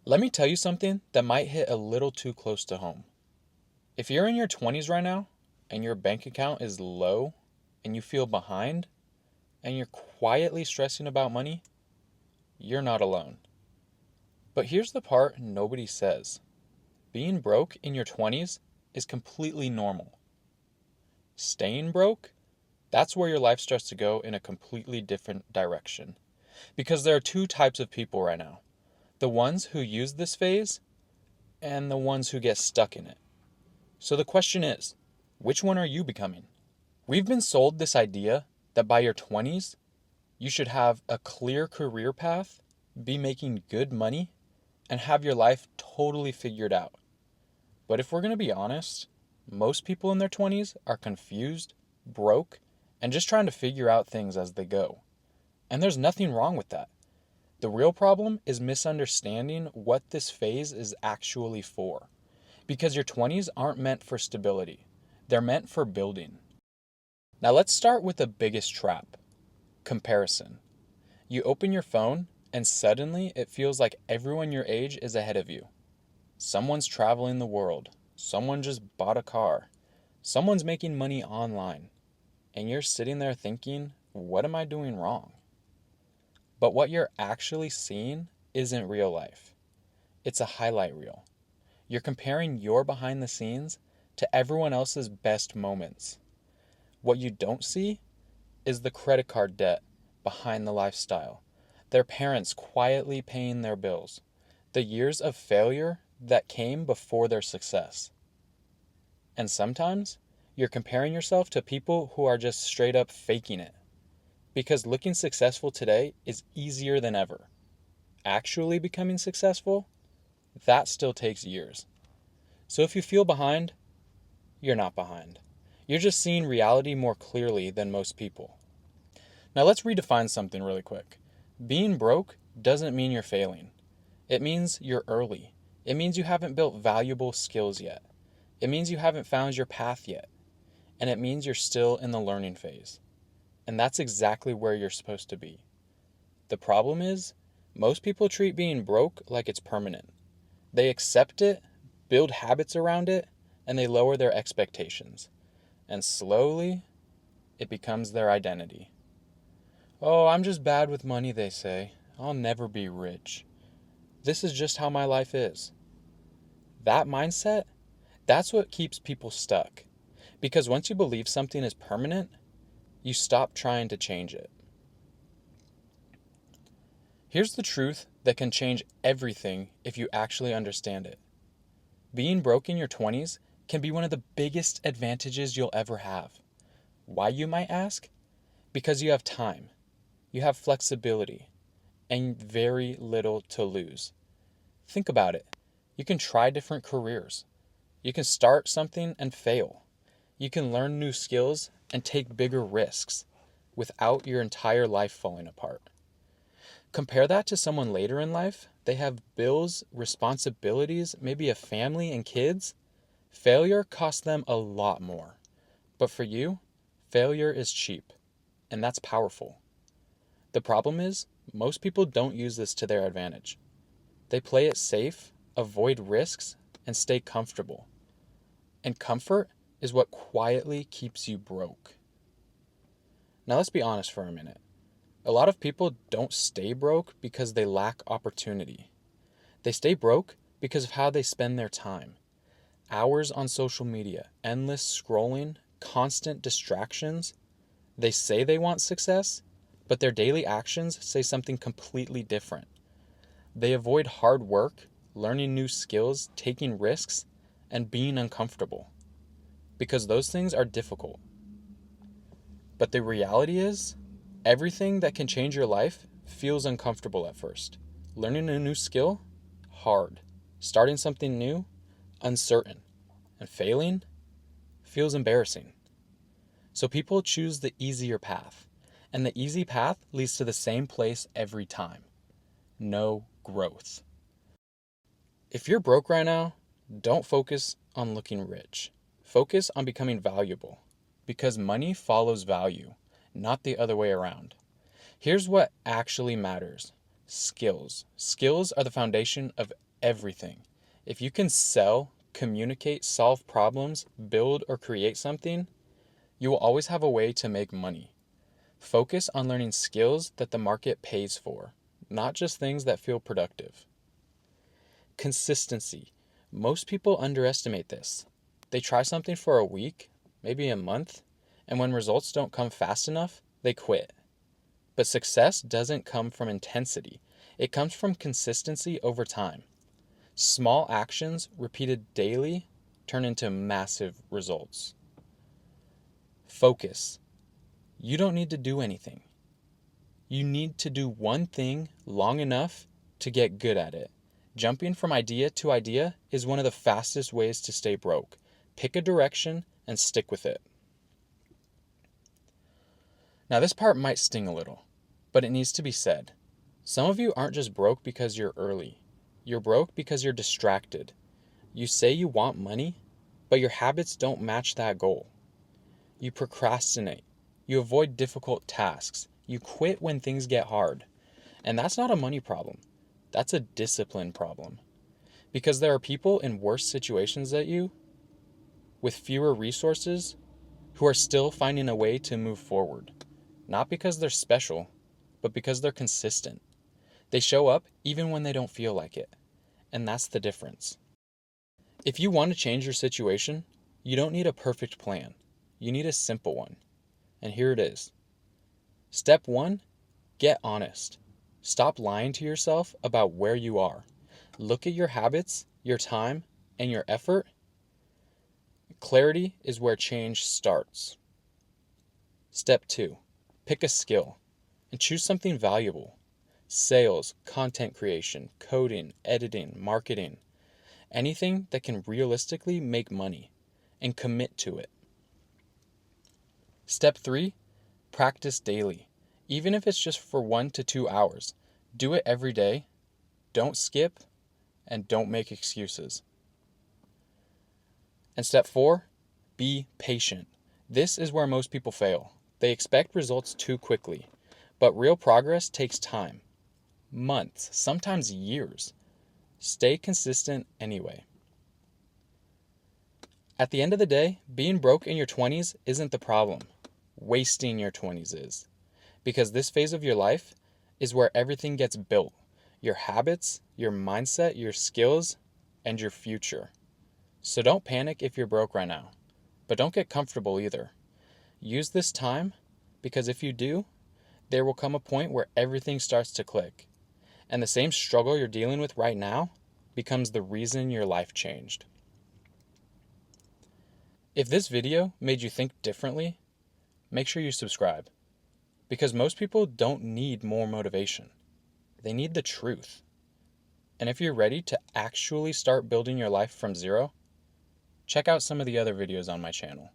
Let me tell you something that might hit a little too close to home. If you're in your 20s right now and your bank account is low and you feel behind and you're quietly stressing about money, you're not alone. But here's the part nobody says. Being broke in your 20s is completely normal. Staying broke, that's where your life starts to go in a completely different direction. Because there are two types of people right now: the ones who use this phase and the ones who get stuck in it. So the question is, which one are you becoming? We've been sold this idea that by your 20s, you should have a clear career path, be making good money, and have your life totally figured out. But if we're going to be honest, most people in their 20s are confused, broke, and just trying to figure out things as they go. And there's nothing wrong with that. The real problem is misunderstanding what this phase is actually for. Because your 20s aren't meant for stability. They're meant for building. Now let's start with the biggest trap: comparison. You open your phone and suddenly it feels like everyone your age is ahead of you. Someone's traveling the world. Someone just bought a car. Someone's making money online. And you're sitting there thinking, what am I doing wrong? But what you're actually seeing isn't real life. It's a highlight reel. You're comparing your behind the scenes to everyone else's best moments. What you don't see is the credit card debt behind the lifestyle, their parents quietly paying their bills, the years of failure that came before their success. And sometimes you're comparing yourself to people who are just straight up faking it. Because looking successful today is easier than ever. Actually becoming successful, that still takes years. So if you feel behind, you're not behind. You're just seeing reality more clearly than most people. Now let's redefine something really quick. Being broke doesn't mean you're failing. It means you're early. It means you haven't built valuable skills yet. It means you haven't found your path yet. And it means you're still in the learning phase. And that's exactly where you're supposed to be. The problem is, most people treat being broke like it's permanent. They accept it, build habits around it, and they lower their expectations. And slowly, it becomes their identity. Oh, I'm just bad with money, they say. I'll never be rich. This is just how my life is. That mindset, that's what keeps people stuck. Because once you believe something is permanent, you stop trying to change it. Here's the truth that can change everything if you actually understand it. Being broke in your 20s can be one of the biggest advantages you'll ever have. Why, you might ask? Because you have time, you have flexibility, and very little to lose. Think about it. You can try different careers. You can start something and fail. You can learn new skills and take bigger risks without your entire life falling apart. Compare that to someone later in life. They have bills, responsibilities, maybe a family and kids. Failure costs them a lot more. But for you, failure is cheap, and that's powerful. The problem is, most people don't use this to their advantage. They play it safe, avoid risks, and stay comfortable. And comfort is what quietly keeps you broke. Now let's be honest for a minute. A lot of people don't stay broke because they lack opportunity. They stay broke because of how they spend their time. Hours on social media, endless scrolling, constant distractions. They say they want success, but their daily actions say something completely different. They avoid hard work, learning new skills, taking risks, and being uncomfortable. Because those things are difficult. But the reality is, everything that can change your life feels uncomfortable at first. Learning a new skill? Hard. Starting something new? Uncertain. And failing? Feels embarrassing. So people choose the easier path. And the easy path leads to the same place every time. No growth. If you're broke right now, don't focus on looking rich. Focus on becoming valuable. Because money follows value, not the other way around. Here's what actually matters: skills. Skills are the foundation of everything. If you can sell, communicate, solve problems, build, or create something, you will always have a way to make money. Focus on learning skills that the market pays for, not just things that feel productive. Consistency. Most people underestimate this. They try something for a week, maybe a month, and when results don't come fast enough, they quit. But success doesn't come from intensity. It comes from consistency over time. Small actions repeated daily turn into massive results. Focus. You don't need to do anything. You need to do one thing long enough to get good at it. Jumping from idea to idea is one of the fastest ways to stay broke. Pick a direction and stick with it. Now, this part might sting a little, but it needs to be said. Some of you aren't just broke because you're early. You're broke because you're distracted. You say you want money, but your habits don't match that goal. You procrastinate. You avoid difficult tasks. You quit when things get hard. And that's not a money problem. That's a discipline problem. Because there are people in worse situations than you, with fewer resources, who are still finding a way to move forward. Not because they're special, but because they're consistent. They show up even when they don't feel like it. And that's the difference. If you want to change your situation, you don't need a perfect plan. You need a simple one. And here it is. Step 1, get honest. Stop lying to yourself about where you are. Look at your habits, your time, and your effort. Clarity is where change starts. Step 2, pick a skill and choose something valuable. Sales, content creation, coding, editing, marketing. Anything that can realistically make money, and commit to it. Step 3, practice daily. Even if it's just for 1 to 2 hours. Do it every day. Don't skip, and don't make excuses. And step 4, be patient. This is where most people fail. They expect results too quickly, but real progress takes time. Months, sometimes years. Stay consistent anyway. At the end of the day, being broke in your 20s isn't the problem. Wasting your 20s is. Because this phase of your life is where everything gets built. Your habits, your mindset, your skills, and your future. So don't panic if you're broke right now. But don't get comfortable either. Use this time, because if you do, there will come a point where everything starts to click. And the same struggle you're dealing with right now becomes the reason your life changed. If this video made you think differently, make sure you subscribe. Because most people don't need more motivation. They need the truth. And if you're ready to actually start building your life from zero, check out some of the other videos on my channel.